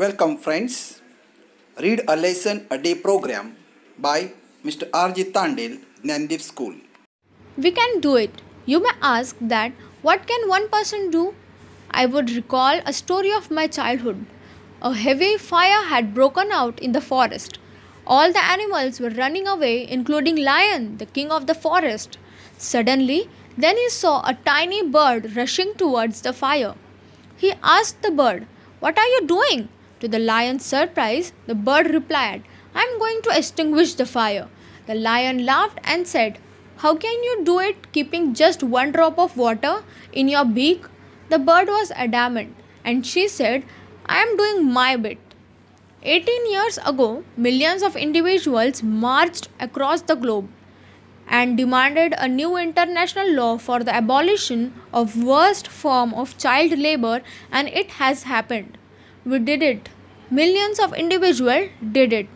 Welcome, friends. Read a lesson a day program by Mr. R.J. Tandil, Gnandeep School. We can do it. You may ask that what can one person do? I would recall a story of my childhood. A heavy fire had broken out in the forest. All the animals were running away, including Lion, the king of the forest. Suddenly, then he saw a tiny bird rushing towards the fire. He asked the bird, "What are you doing?" To the lion's surprise, the bird replied, "I am going to extinguish the fire." The lion laughed and said, "How can you do it keeping just one drop of water in your beak?" The bird was adamant, and she said, "I am doing my bit." 18 years ago, millions of individuals marched across the globe and demanded a new international law for the abolition of worst form of child labor, and it has happened. We did it. Millions of individuals did it.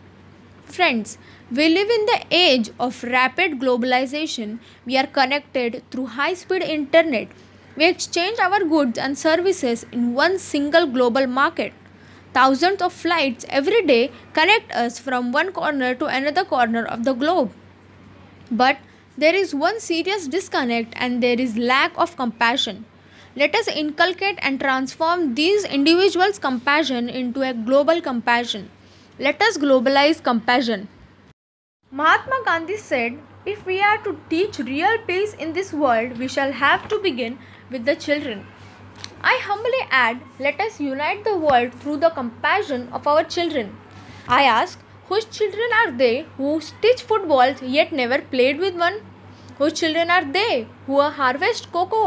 Friends, we live in the age of rapid globalization. We are connected through high-speed internet. We exchange our goods and services in one single global market. Thousands of flights every day connect us from one corner to another corner of the globe. But there is one serious disconnect, and there is lack of compassion. Let us inculcate and transform these individuals' compassion into a global compassion. Let us globalize compassion. Mahatma Gandhi said, "If we are to teach real peace in this world, we shall have to begin with the children." I humbly add, let us unite the world through the compassion of our children. I ask, whose children are they who stitch footballs yet never played with one? Whose children are they who harvest cocoa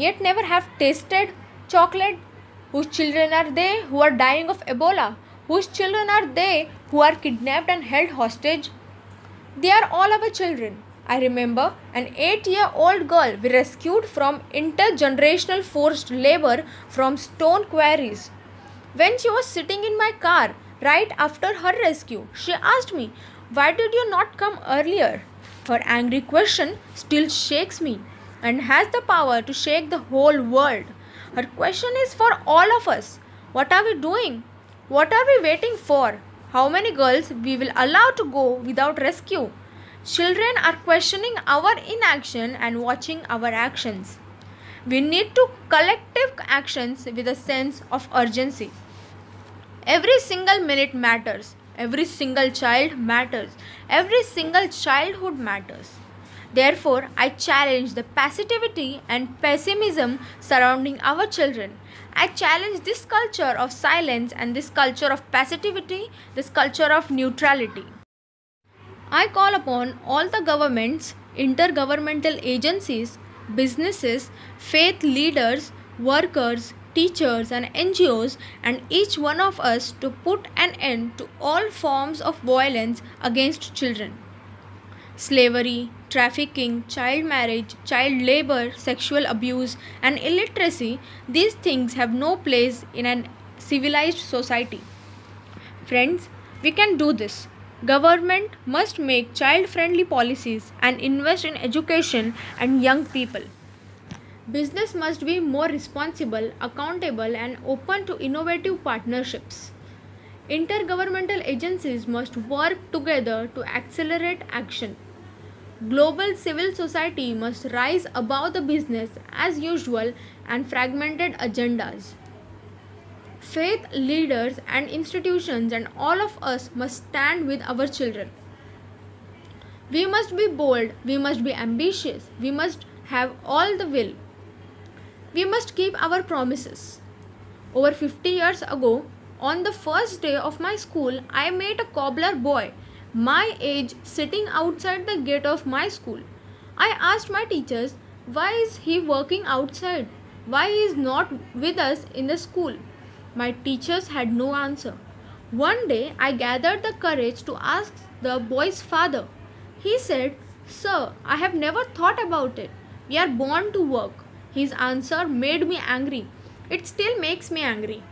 yet never have tasted chocolate? Whose children are they who are dying of Ebola? Whose children are they who are kidnapped and held hostage? They are all our children. I remember an 8-year-old girl we rescued from intergenerational forced labor from stone quarries. When she was sitting in my car right after her rescue, she asked me, "Why did you not come earlier?" Her angry question still shakes me and has the power to shake the whole world. Her question is for all of us. What are we doing? What are we waiting for? How many girls we will allow to go without rescue? Children are questioning our inaction and watching our actions. We need to collective actions with a sense of urgency. Every single minute matters. Every single child matters. Every single childhood matters. Therefore, I challenge the passivity and pessimism surrounding our children. I challenge this culture of silence and this culture of passivity, this culture of neutrality. I call upon all the governments, intergovernmental agencies, businesses, faith leaders, workers, teachers, and NGOs, and each one of us to put an end to all forms of violence against children. Slavery, trafficking, child marriage, child labor, sexual abuse, and illiteracy, these things have no place in a civilized society. Friends, we can do this. Government must make child-friendly policies and invest in education and young people. Business must be more responsible, accountable, and open to innovative partnerships. Intergovernmental agencies must work together to accelerate action. Global civil society must rise above the business as usual and fragmented agendas. Faith leaders and institutions and all of us must stand with our children. We must be bold, we must be ambitious, we must have all the will. We must keep our promises. Over 50 years ago, on the first day of my school, I met a cobbler boy my age sitting outside the gate of my school. I asked my teachers, why is he working outside? Why he is not with us in the school? My teachers had no answer. One day I gathered the courage to ask the boy's father. He said, "Sir, I have never thought about it. We are born to work." His answer made me angry. It still makes me angry.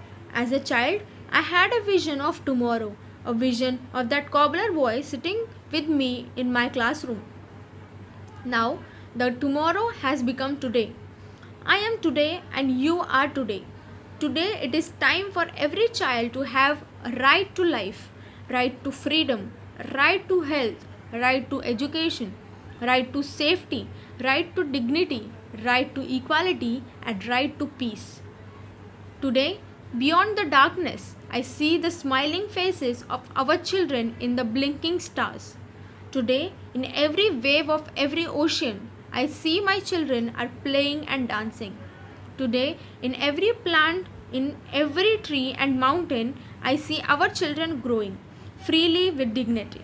As a child, I had a vision of tomorrow, a vision of that cobbler boy sitting with me in my classroom. Now, the tomorrow has become today. I am today and you are today. Today it is time for every child to have a right to life, right to freedom, right to health, right to education, right to safety, right to dignity, right to equality, and right to peace. Today, beyond the darkness, I see the smiling faces of our children in the blinking stars. Today, in every wave of every ocean, I see my children are playing and dancing. Today, in every plant, in every tree and mountain, I see our children growing freely with dignity.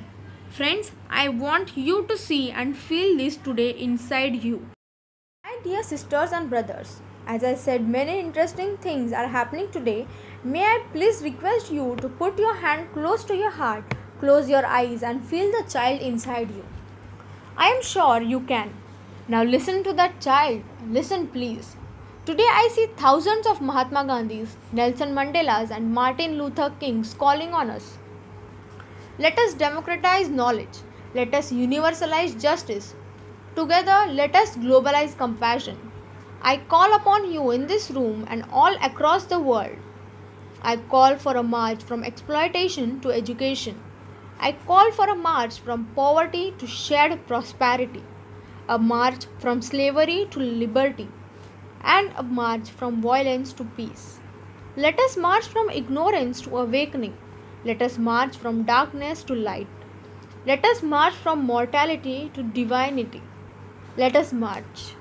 Friends, I want you to see and feel this today inside you. My dear sisters and brothers, as I said, many interesting things are happening today. May I please request you to put your hand close to your heart, close your eyes, and feel the child inside you. I am sure you can. Now listen to that child. Listen, please. Today I see thousands of Mahatma Gandhis, Nelson Mandelas, and Martin Luther Kings calling on us. Let us democratize knowledge. Let us universalize justice. Together, let us globalize compassion. I call upon you in this room and all across the world. I call for a march from exploitation to education. I call for a march from poverty to shared prosperity. A march from slavery to liberty. And a march from violence to peace. Let us march from ignorance to awakening. Let us march from darkness to light. Let us march from mortality to divinity. Let us march.